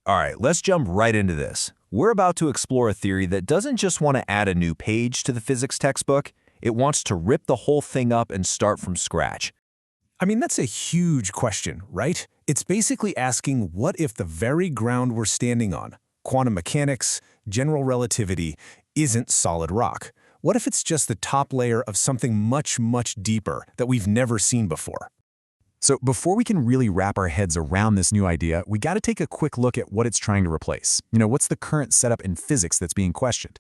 All right, let's jump right into this. We're about to explore a theory that doesn't just want to add a new page to the physics textbook, it wants to rip the whole thing up and start from scratch. I mean, that's a huge question, right? It's basically asking what if the very ground we're standing on, quantum mechanics, general relativity, isn't solid rock? What if it's just the top layer of something much, much deeper that we've never seen before? So before we can really wrap our heads around this new idea, we got to take a quick look at what it's trying to replace. What's the current setup in physics that's being questioned?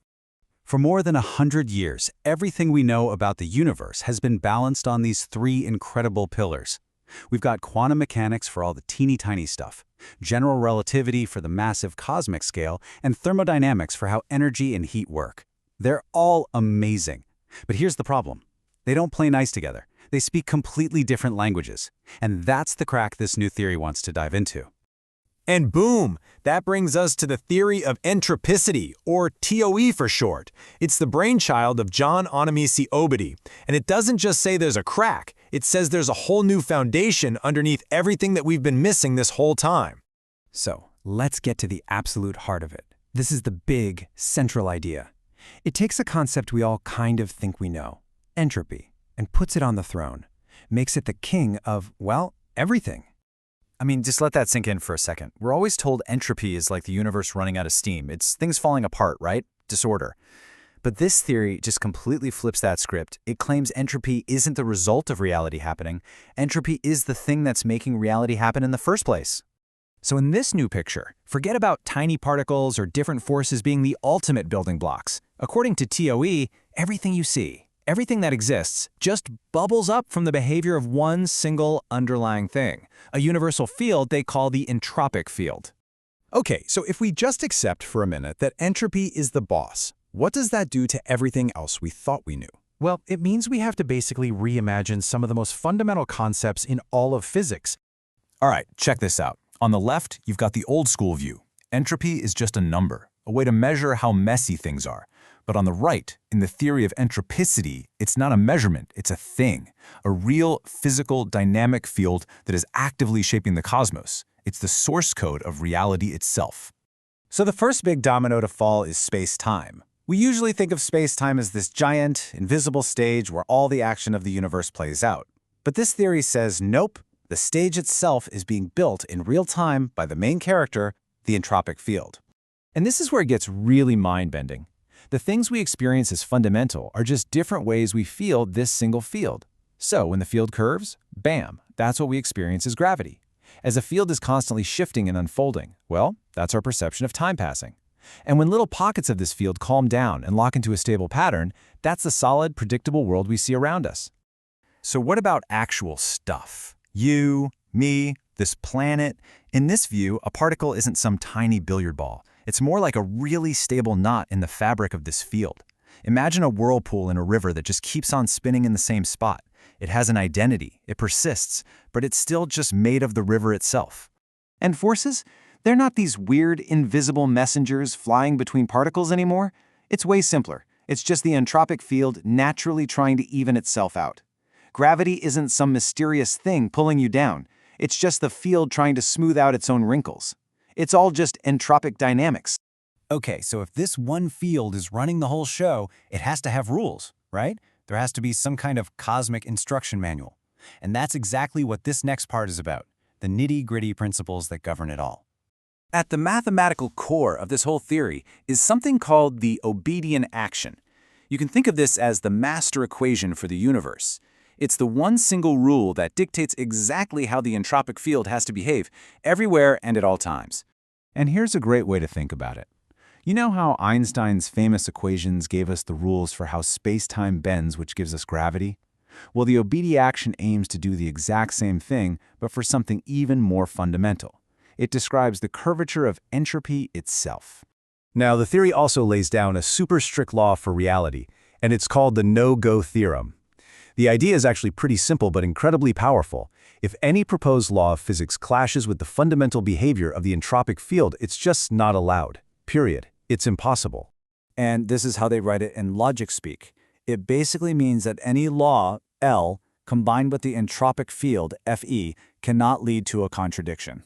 For more than 100 years, everything we know about the universe has been balanced on these three incredible pillars. We've got quantum mechanics for all the teeny-tiny stuff, general relativity for the massive cosmic scale, and thermodynamics for how energy and heat work. They're all amazing. But here's the problem. They don't play nice together. They speak completely different languages. And that's the crack this new theory wants to dive into. And boom, that brings us to the theory of entropicity, or ToE for short. It's the brainchild of John Onimisi Obidi, and it doesn't just say there's a crack, it says there's a whole new foundation underneath everything that we've been missing this whole time. So, let's get to the absolute heart of it. This is the big, central idea. It takes a concept we all kind of think we know, entropy, and puts it on the throne, makes it the king of, well, everything. I mean, just let that sink in for a second. We're always told entropy is like the universe running out of steam. It's things falling apart, right? Disorder. But this theory just completely flips that script. It claims entropy isn't the result of reality happening. Entropy is the thing that's making reality happen in the first place. So in this new picture, forget about tiny particles or different forces being the ultimate building blocks. According to ToE, everything you see, everything that exists, just bubbles up from the behavior of one single underlying thing, a universal field they call the entropic field. Okay, so if we just accept for a minute that entropy is the boss, what does that do to everything else we thought we knew? Well, it means we have to basically reimagine some of the most fundamental concepts in all of physics. All right, check this out. On the left, you've got the old school view. Entropy is just a number, a way to measure how messy things are. But on the right, in the theory of entropicity, it's not a measurement, it's a thing, a real physical dynamic field that is actively shaping the cosmos. It's the source code of reality itself. So the first big domino to fall is space-time. We usually think of space-time as this giant, invisible stage where all the action of the universe plays out. But this theory says, nope, the stage itself is being built in real time by the main character, the entropic field. And this is where it gets really mind-bending. The things we experience as fundamental are just different ways we feel this single field. So when the field curves, bam, that's what we experience as gravity. As a field is constantly shifting and unfolding, well, that's our perception of time passing. And when little pockets of this field calm down and lock into a stable pattern, that's the solid, predictable world we see around us. So what about actual stuff? You, me, this planet. In this view, a particle isn't some tiny billiard ball. It's more like a really stable knot in the fabric of this field. Imagine a whirlpool in a river that just keeps on spinning in the same spot. It has an identity, it persists, but it's still just made of the river itself. And forces? They're not these weird, invisible messengers flying between particles anymore. It's way simpler. It's just the entropic field naturally trying to even itself out. Gravity isn't some mysterious thing pulling you down. It's just the field trying to smooth out its own wrinkles. It's all just entropic dynamics. Okay, so if this one field is running the whole show, it has to have rules, right? There has to be some kind of cosmic instruction manual. And that's exactly what this next part is about, the nitty-gritty principles that govern it all. At the mathematical core of this whole theory is something called the Obidi Action. You can think of this as the master equation for the universe. It's the one single rule that dictates exactly how the entropic field has to behave, everywhere and at all times. And here's a great way to think about it. You know how Einstein's famous equations gave us the rules for how space-time bends, which gives us gravity? Well, the Obidi action aims to do the exact same thing, but for something even more fundamental. It describes the curvature of entropy itself. Now, the theory also lays down a super strict law for reality, and it's called the No-Go Theorem. The idea is actually pretty simple but incredibly powerful. If any proposed law of physics clashes with the fundamental behavior of the entropic field, it's just not allowed. Period. It's impossible. And this is how they write it in logic speak. It basically means that any law, L, combined with the entropic field, Fe, cannot lead to a contradiction.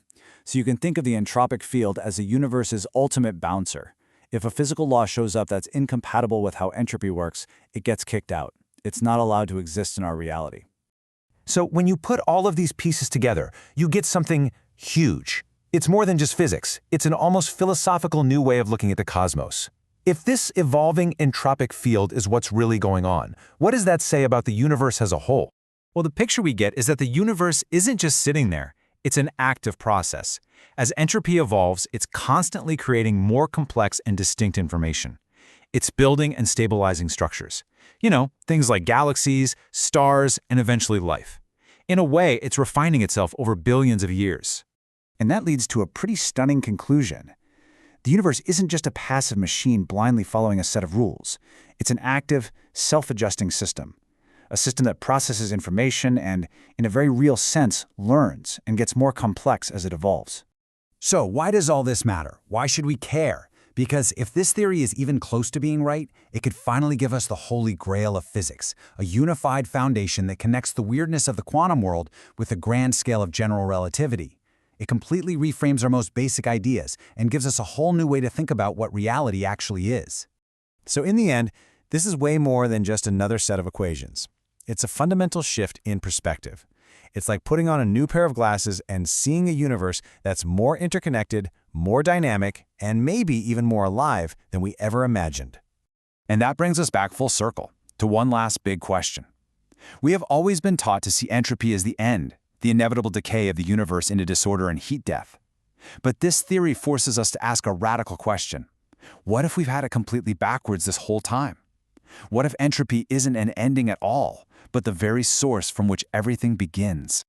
So you can think of the entropic field as the universe's ultimate bouncer. If a physical law shows up that's incompatible with how entropy works, it gets kicked out. It's not allowed to exist in our reality. So when you put all of these pieces together, you get something huge. It's more than just physics. It's an almost philosophical new way of looking at the cosmos. If this evolving entropic field is what's really going on, what does that say about the universe as a whole? Well, the picture we get is that the universe isn't just sitting there. It's an active process. As entropy evolves, it's constantly creating more complex and distinct information. It's building and stabilizing structures. You know, things like galaxies, stars, and eventually life. In a way, it's refining itself over billions of years. And that leads to a pretty stunning conclusion. The universe isn't just a passive machine blindly following a set of rules. It's an active, self-adjusting system. A system that processes information and, in a very real sense, learns and gets more complex as it evolves. So why does all this matter? Why should we care? Because if this theory is even close to being right, it could finally give us the holy grail of physics, a unified foundation that connects the weirdness of the quantum world with the grand scale of general relativity. It completely reframes our most basic ideas and gives us a whole new way to think about what reality actually is. So in the end, this is way more than just another set of equations. It's a fundamental shift in perspective. It's like putting on a new pair of glasses and seeing a universe that's more interconnected, more dynamic, and maybe even more alive than we ever imagined. And that brings us back full circle to one last big question. We have always been taught to see entropy as the end, the inevitable decay of the universe into disorder and heat death. But this theory forces us to ask a radical question. What if we've had it completely backwards this whole time? What if entropy isn't an ending at all, but the very source from which everything begins?